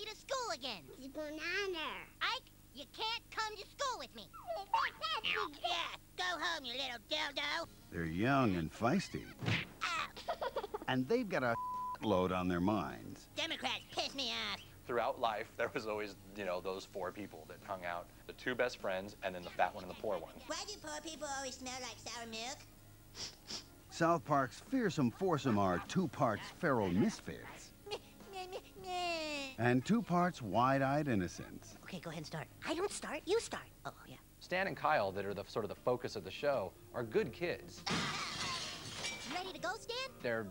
me to school again. It's banana. Ike, you can't come to school with me. Yeah, go home, you little dildo. They're young and feisty. And they've got a load on their minds. Democrats piss me off. Throughout life, there was always, you know, those four people that hung out. The two best friends, and then the fat one and the poor one. Why do poor people always smell like sour milk? South Park's fearsome foursome are 2 parts feral misfits and 2 parts wide-eyed innocence. Okay, go ahead and start. I don't start, you start. Oh, yeah. Stan and Kyle, that are the sort of the focus of the show, are good kids. Ready to go, Stan? They're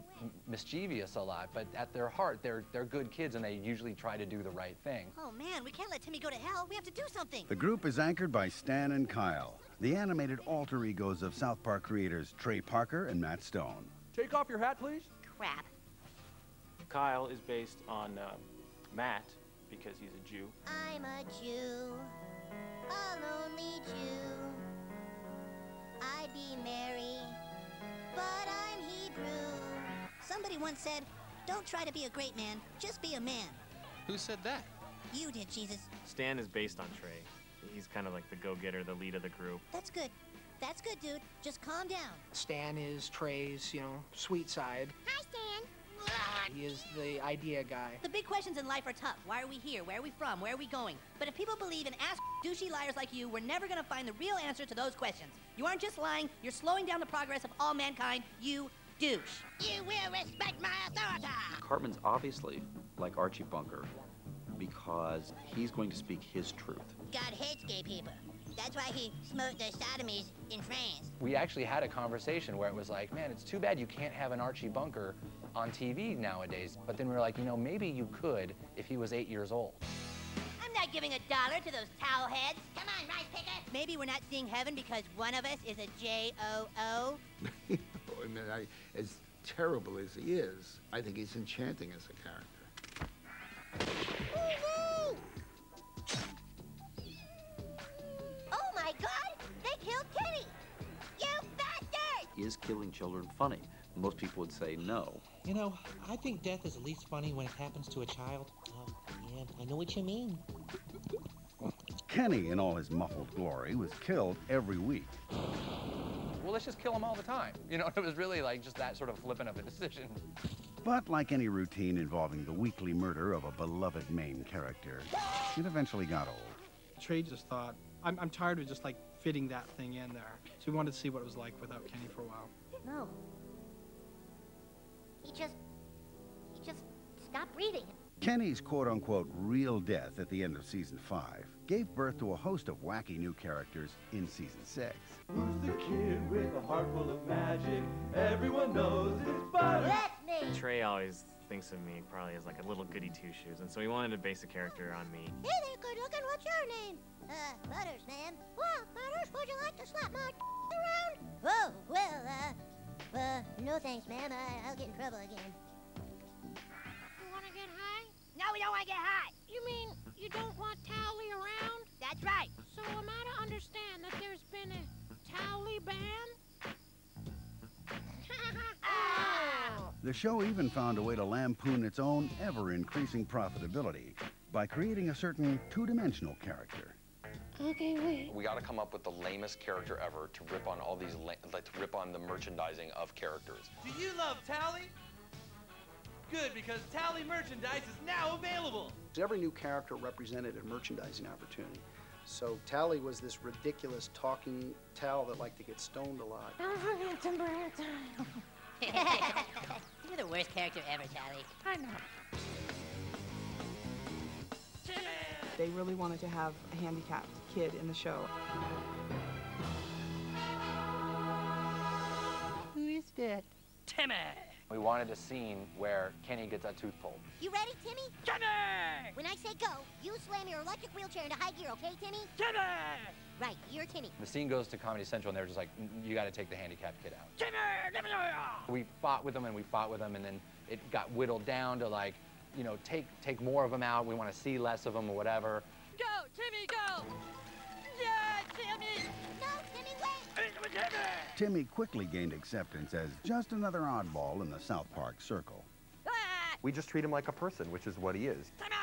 mischievous a lot, but at their heart, they're good kids, and they usually try to do the right thing. Oh, man, we can't let Timmy go to hell. We have to do something. The group is anchored by Stan and Kyle, the animated alter egos of South Park creators Trey Parker and Matt Stone. Take off your hat, please. Crap. Kyle is based on Matt because he's a Jew. I'm a Jew, a lonely Jew. I be Mary, but I'm Hebrew. Somebody once said, don't try to be a great man, just be a man. Who said that? You did, Jesus. Stan is based on Trey. He's kind of like the go-getter, the lead of the group. That's good. That's good, dude. Just calm down. Stan is Trey's, sweet side. Hi, Stan. He is the idea guy. The big questions in life are tough. Why are we here? Where are we from? Where are we going? But if people believe in ass douchey liars like you, we're never gonna find the real answer to those questions. You aren't just lying, you're slowing down the progress of all mankind, you douche. You will respect my authority. Cartman's obviously like Archie Bunker because he's going to speak his truth. God hates gay people. That's why he smote the sodomies in France. We actually had a conversation where it was like, man, it's too bad you can't have an Archie Bunker on TV nowadays. But then we were like, you know, maybe you could if he was 8 years old. I'm not giving $1 to those towel heads. Come on, rice picker. Maybe we're not seeing heaven because one of us is a J-O-O. I mean, as terrible as he is, I think he's enchanting as a character. Woo-hoo! Oh my God! They killed Kenny! You bastard! Is killing children funny? Most people would say no. You know, I think death is at least funny when it happens to a child. Oh, yeah, I know what you mean. Kenny, in all his muffled glory, was killed every week. Well, let's just kill them all the time. You know, it was really like just that sort of flippant of a decision. But like any routine involving the weekly murder of a beloved main character, it eventually got old. Trey just thought, I'm tired of just like fitting that thing in there. So we wanted to see what it was like without Kenny for a while. No. He just stopped breathing. Kenny's quote-unquote real death at the end of season 5 gave birth to a host of wacky new characters in season 6. Who's the kid with a heart full of magic? Everyone knows it's Butters. That's me. Trey always thinks of me probably as like a little goody two-shoes, and so he wanted to base a character on me. Hey there, good looking. What's your name? Butters, ma'am. Well, Butters, would you like to slap my around? Oh, well, no thanks, ma'am. I'll get in trouble again. You want to get high? No, we don't want to get high. You mean you don't want Towley around? That's right. So am I to understand that there's been a Towley ban? Oh. The show even found a way to lampoon its own ever-increasing profitability by creating a certain two-dimensional character. Okay, wait. We got to come up with the lamest character ever to rip on all these, to rip on the merchandising of characters. Do you love Tally? Good, because Tally merchandise is now available. Every new character represented a merchandising opportunity. So Tally was this ridiculous talking towel that liked to get stoned a lot. You're the worst character ever, Tally. I know. They really wanted to have a handicapped kid in the show. Who is that? Timmy! We wanted a scene where Kenny gets a tooth pulled. You ready, Timmy? Timmy! When I say go, you slam your electric wheelchair into high gear, okay, Timmy? Timmy! Right, you're Timmy. The scene goes to Comedy Central, and they're just like, you got to take the handicapped kid out. Timmy! Timmy! We fought with them, and we fought with them, and then it got whittled down to like, you know, take more of them out. We want to see less of them or whatever. Go, Timmy, go! Yeah, Timmy! No, Timmy, wait! Timmy! Timmy quickly gained acceptance as just another oddball in the South Park circle. We just treat him like a person, which is what he is. Timmy!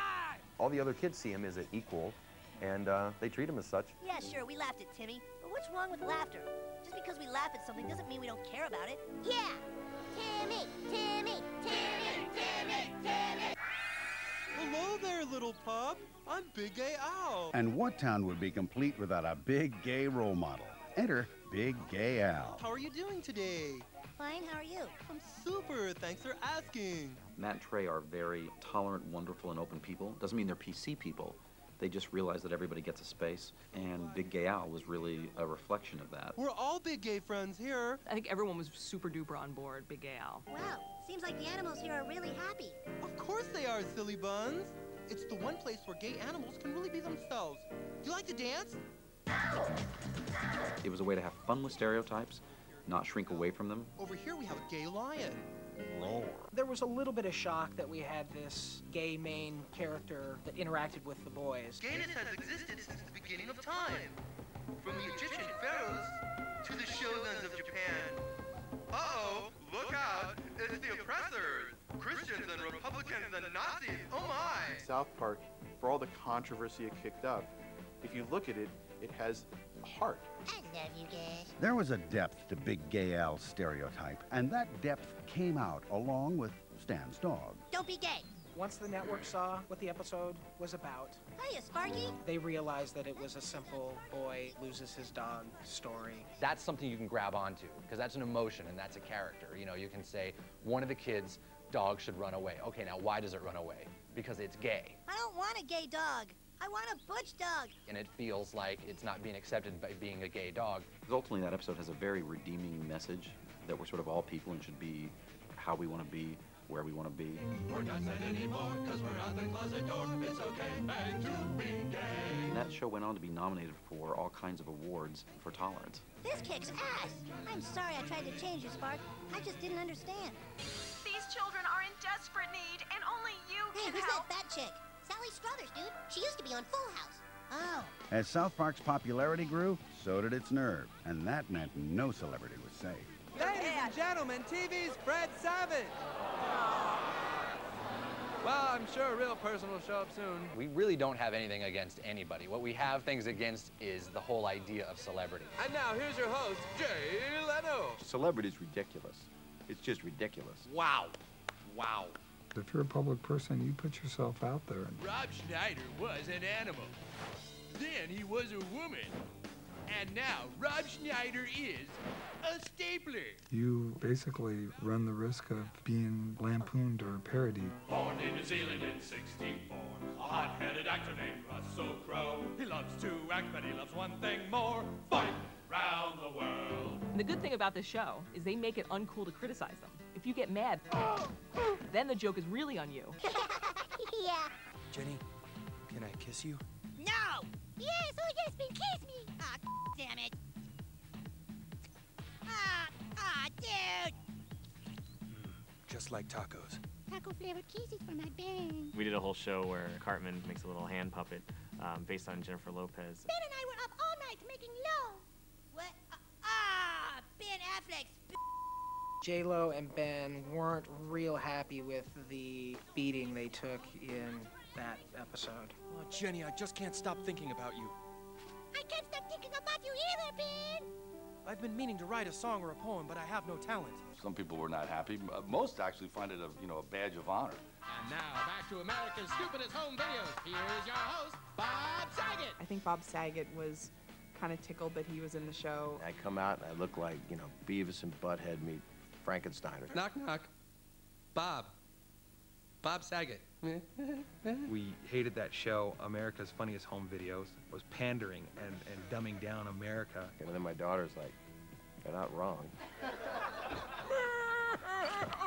all the other kids see him as an equal, and they treat him as such. Yeah, sure, we laughed at Timmy. But what's wrong with laughter? Just because we laugh at something doesn't mean we don't care about it. Yeah! Timmy! Timmy! Timmy! Timmy! Timmy! Hello there, little pup. I'm Big Gay Al. And what town would be complete without a big gay role model? Enter Big Gay Al. How are you doing today? Fine, how are you? I'm super, thanks for asking. Matt and Trey are very tolerant, wonderful, and open people. Doesn't mean they're PC people. They just realize that everybody gets a space, and Big Gay Al was really a reflection of that. We're all big gay friends here. I think everyone was super duper on board Big Gay Al. Wow, seems like the animals here are really happy. Of course they are, silly buns. It's the one place where gay animals can really be themselves. Do you like to dance? It was a way to have fun with stereotypes, not shrink away from them. Over here we have a gay lion. Roar. There was a little bit of shock that we had this gay main character that interacted with the boys. Gayness has existed since the beginning of time. From the Egyptian pharaohs to the shoguns of Japan. Uh-oh, look out, it's the oppressors. Christians and Republicans and Nazis, oh my! South Park, for all the controversy it kicked up, if you look at it, it has a heart. I love you guys. There was a depth to Big Gay Al's stereotype, and that depth came out along with Stan's dog. Don't be gay. Once the network saw what the episode was about, Hiya, Sparky. they realized that it was a simple boy loses his dog story. That's something you can grab onto, because that's an emotion and that's a character. You know, you can say, one of the kids' dogs should run away. Okay, now why does it run away? Because it's gay. I don't want a gay dog. I want a butch dog. And it feels like it's not being accepted by being a gay dog. Because ultimately that episode has a very redeeming message that we're sort of all people and should be how we want to be, where we want to be. We're not sad anymore, cause we're out the closet door. It's okay, back to being gay. And that show went on to be nominated for all kinds of awards for tolerance. This kicks ass. I'm sorry I tried to change you, Spark. I just didn't understand. These children are in desperate need, and only you Hey, can who's help. that fat chick? Sally Struthers, dude. She used to be on Full House. Oh. As South Park's popularity grew, so did its nerve, and that meant no celebrity was safe. Ladies and gentlemen, TV's Fred Savage. Well, I'm sure a real person will show up soon. We really don't have anything against anybody. What we have things against is the whole idea of celebrity. And now here's your host, Jay Leno. Celebrity's ridiculous. It's just ridiculous. Wow. Wow. If you're a public person, you put yourself out there. Rob Schneider was an animal. Then he was a woman. And now Rob Schneider is a stapler. You basically run the risk of being lampooned or parodied. Born in New Zealand in 64, a hot-headed actor named Russell Crowe. He loves to act, but he loves one thing more: fight round the world. And the good thing about this show is they make it uncool to criticize them. If you get mad, then the joke is really on you. Yeah. Jenny, can I kiss you? No! Yes, oh yes, Ben, kiss me! Ah, damn it. Dude! Just like tacos. Taco-flavored kisses for my Ben. We did a whole show where Cartman makes a little hand puppet based on Jennifer Lopez. Ben and I were up all night making love. What? Ben Affleck's J-Lo and Ben weren't real happy with the beating they took in that episode. Oh, Jenny, I just can't stop thinking about you. I can't stop thinking about you either, Ben. I've been meaning to write a song or a poem, but I have no talent. Some people were not happy. Most actually find it a badge of honor. And now, back to America's Stupidest Home Videos. Here's your host, Bob Saget. I think Bob Saget was kind of tickled that he was in the show. I come out and I look like, Beavis and Butthead meet Frankenstein. Knock, knock. Bob. Bob Saget. We hated that show, America's Funniest Home Videos. It was pandering and dumbing down America. And then my daughter's like, you're not wrong.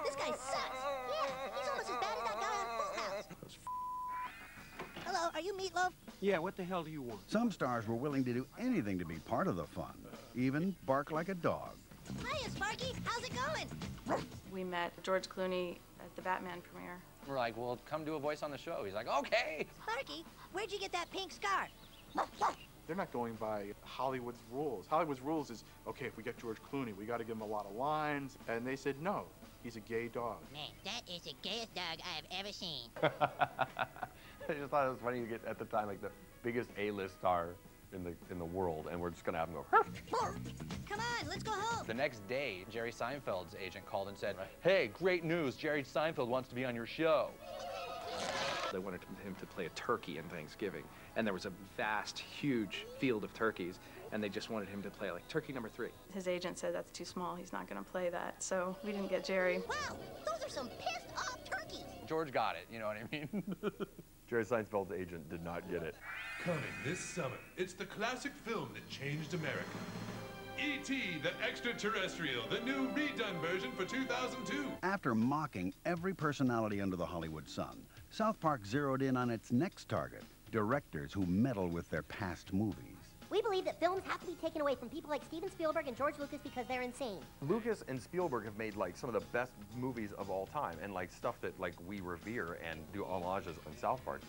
This guy sucks. Yeah, he's almost as bad as that guy on Full House. Hello, are you Meatloaf? Yeah, what the hell do you want? Some stars were willing to do anything to be part of the fun, even bark like a dog. Hiya, Sparky. How's it going? We met George Clooney at the Batman premiere. We're like, well, come do a voice on the show. He's like, okay. Sparky, where'd you get that pink scarf? They're not going by Hollywood's rules. Hollywood's rules is, okay, if we get George Clooney, we got to give him a lot of lines. And they said, no, He's a gay dog. Man, that is the gayest dog I have ever seen. I just thought it was funny to get, at the time, like the biggest A-list star in the world, and we're just gonna have him go, Come on, let's go home. The next day, Jerry Seinfeld's agent called and said, "Hey, great news, Jerry Seinfeld wants to be on your show." They wanted him to play a turkey in Thanksgiving, and there was a vast, huge field of turkeys, and they just wanted him to play like turkey number 3. His agent said that's too small, he's not going to play that, so we didn't get Jerry. Wow, those are some pissed off turkeys. George got it, you know what I mean? Jerry Seinfeld's agent did not get it. Coming this summer, it's the classic film that changed America. E.T. the Extraterrestrial, the new redone version for 2002. After mocking every personality under the Hollywood sun, South Park zeroed in on its next target, directors who meddle with their past movies. We believe that films have to be taken away from people like Steven Spielberg and George Lucas because they're insane. Lucas and Spielberg have made like some of the best movies of all time, and like stuff that like we revere and do homages on South Park to.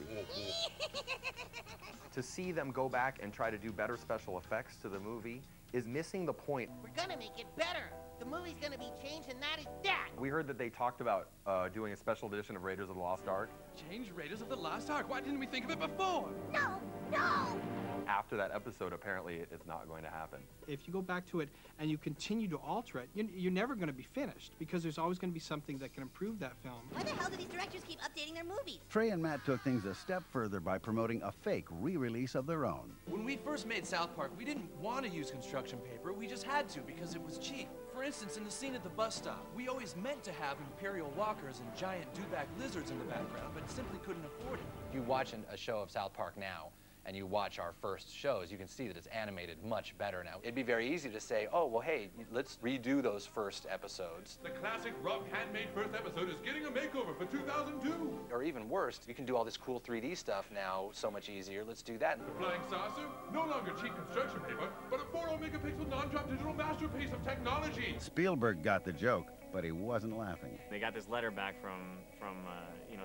To see them go back and try to do better special effects to the movie is missing the point. We're gonna make it better. The movie's gonna be changed, and that is that. We heard that they talked about doing a special edition of Raiders of the Lost Ark. Change Raiders of the Lost Ark. Why didn't we think of it before? No, no! After that episode, apparently it's not going to happen. If you go back to it and you continue to alter it, you're never going to be finished because there's always going to be something that can improve that film. Why the hell do these directors keep updating their movies? Trey and Matt took things a step further by promoting a fake re-release of their own. When we first made South Park, we didn't want to use construction paper. We just had to because it was cheap. For instance, in the scene at the bus stop, we always meant to have imperial walkers and giant dewback lizards in the background, but simply couldn't afford it. If you watch a show of South Park now, and you watch our first shows, you can see that it's animated much better now. It'd be very easy to say, oh, well, hey, let's redo those first episodes. The classic rough handmade first episode is getting a makeover for 2002. Or even worse, you can do all this cool 3D stuff now so much easier. Let's do that. The flying saucer, no longer cheap construction paper, but a 40 megapixel non-drop digital masterpiece of technology. Spielberg got the joke, but he wasn't laughing. They got this letter back from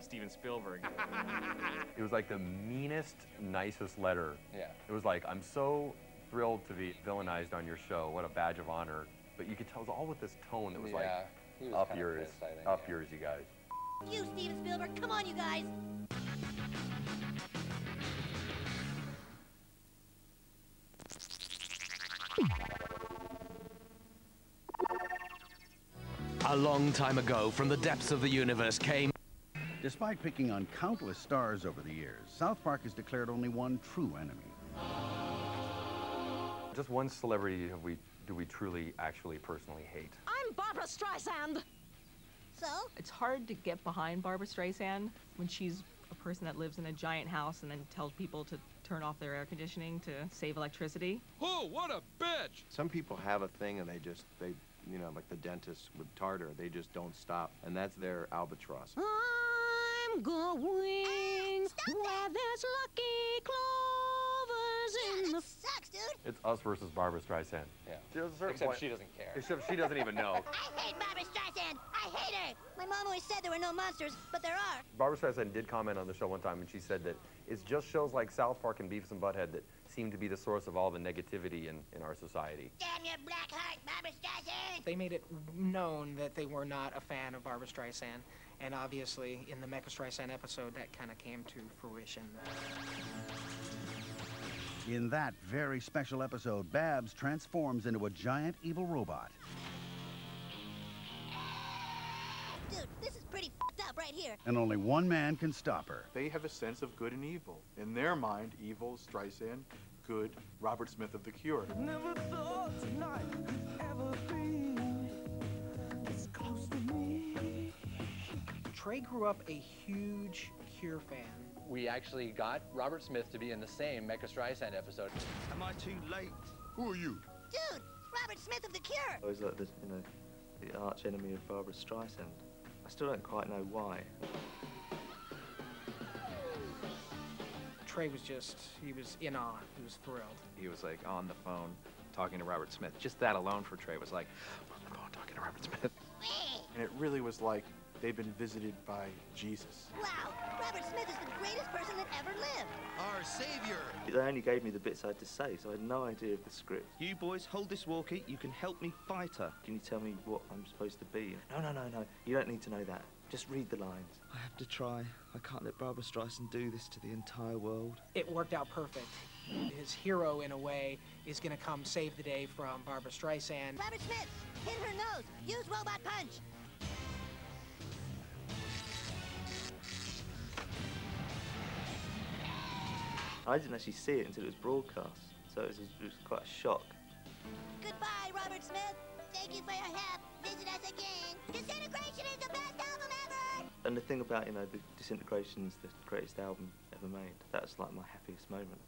Steven Spielberg. It was like the meanest, nicest letter. Yeah. It was like, I'm so thrilled to be villainized on your show. What a badge of honor. But you could tell it was all with this tone that was like, up yours, up yours, you guys. You, Steven Spielberg, come on, you guys. A long time ago, from the depths of the universe came... Despite picking on countless stars over the years, South Park has declared only one true enemy. Just one celebrity do we truly, actually, personally hate? I'm Barbara Streisand. So? It's hard to get behind Barbara Streisand when she's a person that lives in a giant house and then tells people to turn off their air conditioning to save electricity. Oh, what a bitch! Some people have a thing and they you know, like the dentist with tartar, they just don't stop, and that's their albatross. I'm going where there's lucky clovers in the... Sucks, dude. It's us versus Barbara Streisand. Yeah. Except she doesn't care. Except she doesn't even know. I hate Barbara Streisand. I hate her. My mom always said there were no monsters, but there are. Barbara Streisand did comment on the show one time, and she said that it's just shows like South Park and Beavis and Butthead that seem to be the source of all the negativity in our society. Damn your black heart, Barbara Streisand! They made it known that they were not a fan of Barbara Streisand, and obviously in the Mecha Streisand episode that kind of came to fruition. In that very special episode, Babs transforms into a giant evil robot. Dude, this is pretty f***ed up right here. And only one man can stop her. They have a sense of good and evil. In their mind, evil, Streisand, good, Robert Smith of The Cure. Never thought tonight could ever be this close to me. Trey grew up a huge Cure fan. We actually got Robert Smith to be in the same Mecha Streisand episode. Am I too late? Who are you? Dude, Robert Smith of The Cure. I was like the, the arch enemy of Barbara Streisand. I still don't quite know why. Trey was he was in awe. He was thrilled. He was like on the phone talking to Robert Smith. Just that alone for Trey was like, I'm on the phone talking to Robert Smith. and it really was like they'd been visited by Jesus. Wow, Robert Smith is the greatest person that ever lived. Our savior. They only gave me the bits I had to say, so I had no idea of the script. You boys, hold this walkie. You can help me fight her. Can you tell me what I'm supposed to be? No. You don't need to know that. Just read the lines. I have to try. I can't let Barbara Streisand do this to the entire world. It worked out perfect. His hero, in a way, is going to come save the day from Barbara Streisand. Robert Smith, hit her nose. Use robot punch. I didn't actually see it until it was broadcast, so it was quite a shock. Goodbye, Robert Smith. Thank you for your help. Visit us again. Disintegration is the best album ever! And the thing about, the Disintegration's the greatest album ever made. That's like my happiest moment.